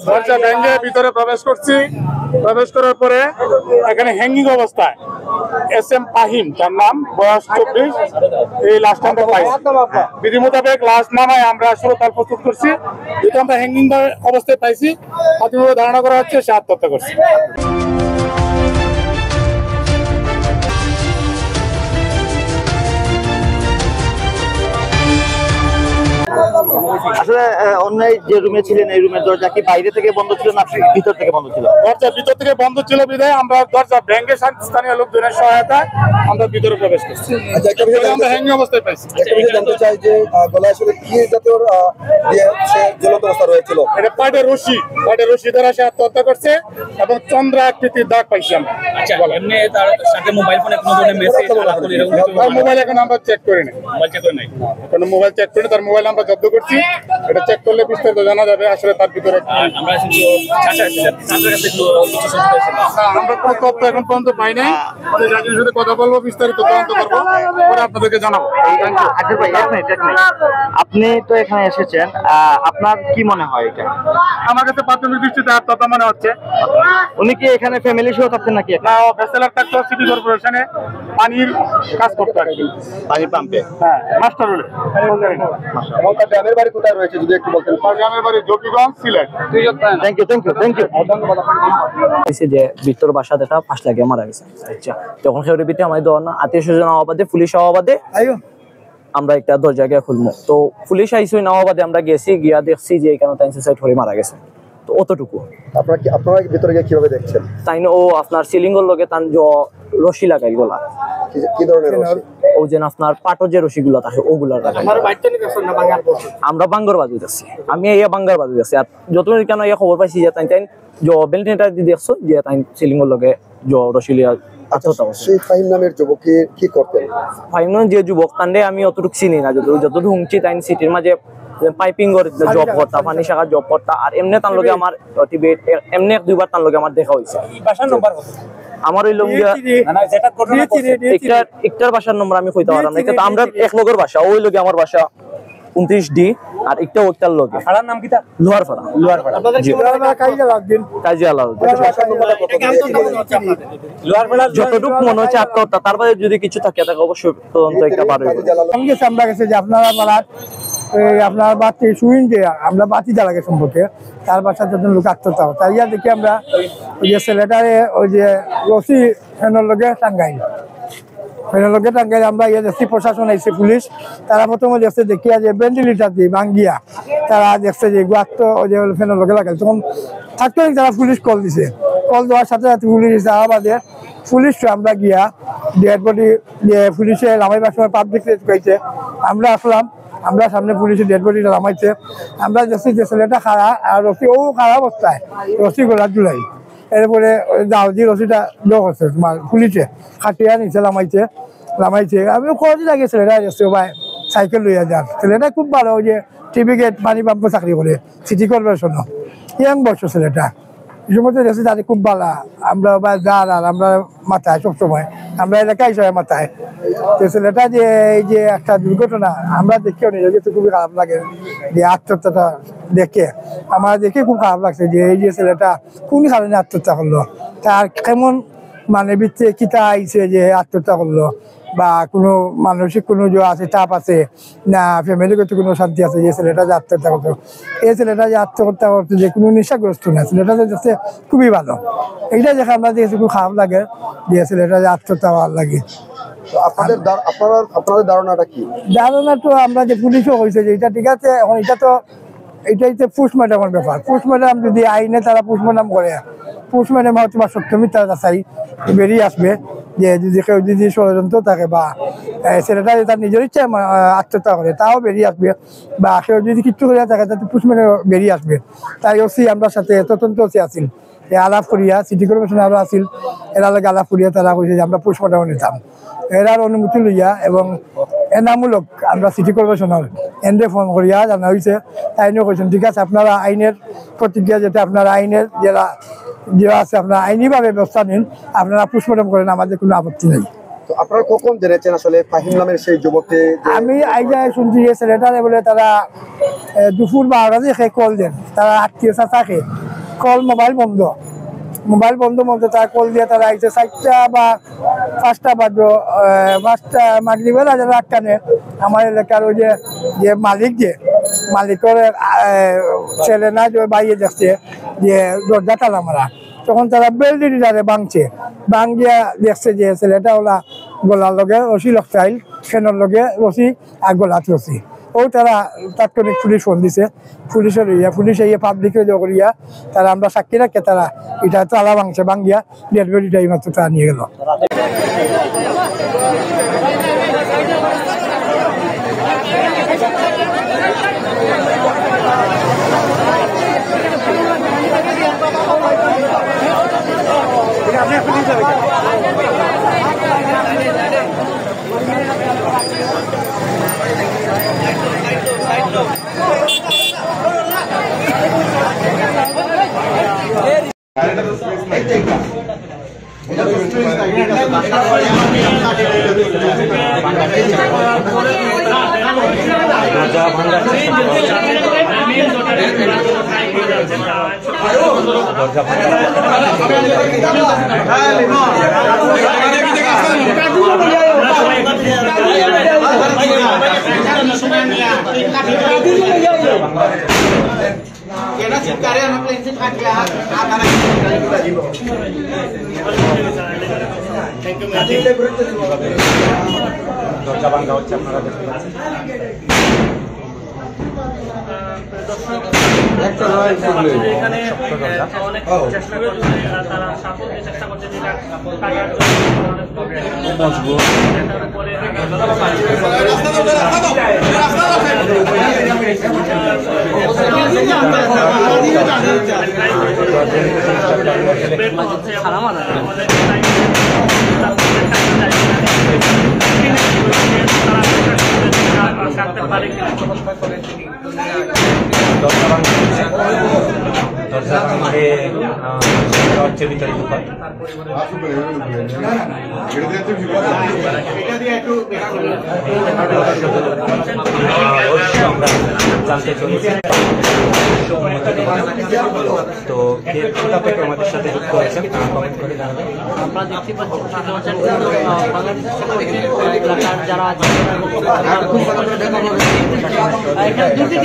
দরজা ভেঙে ভিতরে প্রবেশ করছি। প্রবেশ করার পরে এখানে হ্যাঙ্গিং অবস্থায় SM ফাহিম, তার নাম, বয়স 24, এই লাস্ট আমরা পাই। বিধি মোতাবেক লাশ নামায় আমরা সুরতাল প্রস্তুত করছি। যেটা আমরা হ্যাঙ্গিং অবস্থায় পাইছি, প্রাথমিকভাবে ধারণা করা হচ্ছে সে আত্মহত্যা করছে। আসলে অন্য যে রুমে ছিলেন এই রুমের দরজা কি বাইরে থেকে বন্ধ ছিল না ভিতর থেকে বন্ধ ছিল? দরজা ভিতর থেকে বন্ধ ছিল বিধায় আমরা দরজা ভেঙে স্থানীয় লোকজনের সহায়তায় আমরা ভিতরে প্রবেশ করছি। আমরা হ্যাঙ্গিং অবস্থায় পাইছি। জানতে চাই যে গলায় আসলে কি জাতীয় জ্বলন্ত অবস্থা রয়েছিল? এটা পাটের রশি দ্বারা সে আত্মহত্যা করছে এবং চন্দ্রা আকৃতির দাগ পাইছি আমরা। আচ্ছা, এমনি তার সাথে মোবাইল ফোনে কোনো ধরনের মেসেজ আলাপন এরকম কিছু? তার মোবাইল এখন আমরা চেক করি না। মোবাইল চেক করে নাই? কোনো মোবাইল চেক করি, তার মোবাইল আমরা জব্দ করছি। এটা চেক করলে বিস্তারিত জানা যাবে আসলে তার ভিতরে। আমরা কিন্তু ছাত্রের কাছে একটু কিছু শুনতে পেয়েছি। আমরা কোনো তথ্য এখন পর্যন্ত পাই নাই। যাদের সাথে কথা বলবো, বিস্তারিত তদন্ত করবো, পরে আপনাদেরকে জানাবো। আপনি তো এখানে এসেছেন, আপনার কি মনে হয় এটা? আমার কাছে প্রাথমিক দৃষ্টিতে আত্মহত্যা মনে হচ্ছে। উনি কি এখানে ফ্যামিলি সহ থাকতেন নাকি? না, ব্যাচেলার থাকতো, সিটি কর্পোরেশনে পানির কাজ করতো আর কি, পানির পাম্পে। হ্যাঁ, মাস্টার রোলে। এবং তার গ্রামের বাড়ি কোথায় রয়েছে যদি একটু বলতেন? তার গ্রামের বাড়ি জকিগঞ্জ, সিলেট। Thank you. ধন্যবাদ আপনাকে। যে ভিতর বাসা দেখা ফাঁস লাগে মারা গেছে। আচ্ছা, তখন সেগুলোর ভিতরে আমাদের আত্মীয় স্বজন আওয়াবাদে, পুলিশ আওয়াবাদে আমরা একটা দরজা গিয়ে খুলবো। তো পুলিশ আইসি নওয়াবাদে আমরা গেছি, গিয়া দেখছি যে এখানে তাই সুসাইড করে মারা গেছে। তো অতটুকু। আপনারা ভিতরে গিয়ে কিভাবে দেখছেন? তাই ও আপনার সিলিংয়ের লগে তার রশি লাগাই গোলা। কি ধরনের রশি? ও যেন আপনার পাটর যে রশিগুলো থাকে ওগুলো আমরা বাঙ্গার বাজু যাচ্ছি। আমি এই বাঙ্গার বাজু যাচ্ছি। আর যতদিন কেন এই খবর পাইছি যে তাই বেলটেনটা দিয়ে দেখছো যে তাই সিলিংয়ের লগে রশি লিয়া। সেই ফাহিম নামের যুবক কি করতেন? ফাহিম নামের যে যুবক তান্ডে আমি অতটুকু চিনি না। যতটুকু হুমছি তাই সিটির মাঝে পাইপিং জব করতা, পানি শাখা জব করতা। আর এমনি তার লগে আমার এমনি 1-2 বার তার লগে আমার দেখা হয়েছে। আমার ওই লঙ্গিয়া একটার বাসার নম্বর আমি কইতে পারলাম না। কিন্তু আমরা এক লগের বাসা, ওই লগে আমার বাসা 29D, আর একটা ওইটার লগে। নাম কি? লোহারপাড়া। যতটুকু মনে হচ্ছে আত্মহত্যা, তারপরে যদি কিছু থাকে তাকে অবশ্যই তদন্ত একটা পারবে। আমরা গেছে যে আপনার বাতি শুইন যে আমরা বাতি জ্বালাকে সম্পর্কে তার বাসার যখন লোক আত্মহত্যা হয়, তাই দেখি আমরা ওই যে ছেলেটারে ওই যে রশি ফ্যানের লগে টাঙ্গাই আমরা দেখছি প্রশাসন আইসে, পুলিশ। তারা প্রথমে দেখছে দেখিয়া যে ভেন্টিলেটার দিয়ে ভাঙ্গিয়া তারা দেখছে যে আত্ম ওই যে ফ্যানের লগে লাগাই। তখন থাকতে তারা পুলিশ কল দিছে। কল দেওয়ার সাথে সাথে পুলিশ যাওয়া বাদে পুলিশ আমরা গিয়া ডেড বডি পুলিশে নামাইবার সময় পাবলিক রেস্ট আমরা আসলাম। আমরা সামনে পুলিশের ডেড বডিটা নামাইছে। আমরা দেখছি যে ছেলেটা খাড়া, আর রশি ও খাড়া অবস্থায় রশি গোলার জুলাই। এরপরে দাউজি রশিটা লোক আছে তোমার পুলিশে খাটিয়া নিচে নামাইছে। আমি খরচ লাগে ছেলেটা দেখছি ভাই সাইকেল লইয়া যান। ছেলেটা খুব ভালো, ওই যে টিভি গেট পানি পাম্পে চাকরি করে সিটি কর্পোরেশন, ইয়াং বয়স ছেলেটা। এই সময় দেখছি তাদের খুব ভালো। আমরা যার আর আমরা মাথায় সবসময় আমরা এলাকায় সবাই মাথায়। তো ছেলেটা যে এই যে একটা দুর্ঘটনা আমরা দেখেও নিজে যেতে খুবই খারাপ লাগে। যে আত্মহত্যাটা দেখে আমার দেখে খুব খারাপ লাগছে যে এই যে ছেলেটা কোন কারণে আত্মহত্যা করলো, তার কেমন মানে ভিত্তিতে কিতা আইছে যে আত্মহত্যা করলো, বা কোনো মানসিক কোনো যে আছে চাপ আছে না ফ্যামিলিগত কোনো শান্তি আছে যে ছেলেটা যে আত্মহত্যা করতো। এই ছেলেটা যে আত্মহত্যা করতো যে কোনো নেশাগ্রস্ত না, ছেলেটা যে খুবই ভালো। এইটা দেখে আমরা দেখেছি খুব খারাপ লাগে যে ছেলেটা যে আত্মহত্যা হওয়ার লাগে। আপনাদের ধারণাটা কি? ধারণা তো আমরা যে পুলিশও হয়েছে যে এটা ঠিক আছে। এখন এটাই তো পোস্টমর্টমের ব্যাপার। পোস্টমর্টম যদি আইনে তারা পোস্টমর্টম করে, পোস্টমর্টম হয়তো বা সত্য মিথ্যা যাচাই বেরিয়ে আসবে যে যদি কেউ যদি ষড়যন্ত্র থাকে বা ছেলেটা তার নিজের ইচ্ছা আত্মহত্যা করে তাও বেরিয়ে আসবে, বা কেউ যদি কিছু করে থাকে তাতে পোস্টমর্টম বেরিয়ে আসবে। তাই ওসি আমরা সাথে তদন্ত ওসি আসিল আলাপ করিয়া, সিটি কর্পোরেশন আরও আসিল, এরা লাগে আলাপ করিয়া তারা কইছে যে আমরা পোস্টমর্টম নিতাম। এরার অনুমতি লইয়া এবং এনামূলক আমরা সিটি কর্পোরেশনের এন্ডে ফোন করিয়া জানা হয়েছে। তাইনিও কইছেন ঠিক আছে আপনারা আইনের প্রতিক্রিয়া যেটা আপনারা আইনের যে আছে আপনারা আইনিভাবে ব্যবস্থা নিন, আপনারা পোস্টমর্টম করেন, আমাদের কোনো আপত্তি নেই। তো আপনারা কখন জেনেছেন আসলে ফাহিম নামের সেই যুবককে আমি আইজায় শুনছি যে ছেলেটারে বলে তারা দুপুর 12টা থেকে কল দেন, তারা আত্মীয় থাকে কল মোবাইল বন্ধ তারা কল দিয়ে তারা আইসে 4টা বা 5টা বাজো 5টা মাগরিবেলা যারা আটকানে আমার এলাকার ওই যে মালিকের ছেলে না যে বাইরে যাচ্ছে যে দরজা তালা মারা, তখন তারা বেলডিটারে ভাঙিয়া দেখছে যে ছেলেটা ওলা গলার লগে রশি লক্ষাইল ফেনের লগে রশি আর গলাত রশি। ও তারা তাৎক্ষণিক পুলিশ ফোন দিছে, পুলিশ ইয়ে পাবলিকে করিয়া তারা আমরা সাক্ষী রাখে তারা এটা তালা ভাঙিয়া ডেড বডিটা এই মাত্র তারা নিয়ে গেল। দরজা ভাঙা হচ্ছে, আপনারা দেখতে পাচ্ছেন। এখানে অনেক চেষ্টা করছে, তারা সাফল্যের চেষ্টা করছে যেটা কাটার দরজা ভাঙে হচ্ছে ভিতরে ঢোকার জানতে চলেছি। তো আমাদের সাথে যুক্ত হয়েছেন, কমেন্ট করে জানাবেন। আপনারা দেখতে পাচ্ছেন এলাকার যারা এখানে দুটি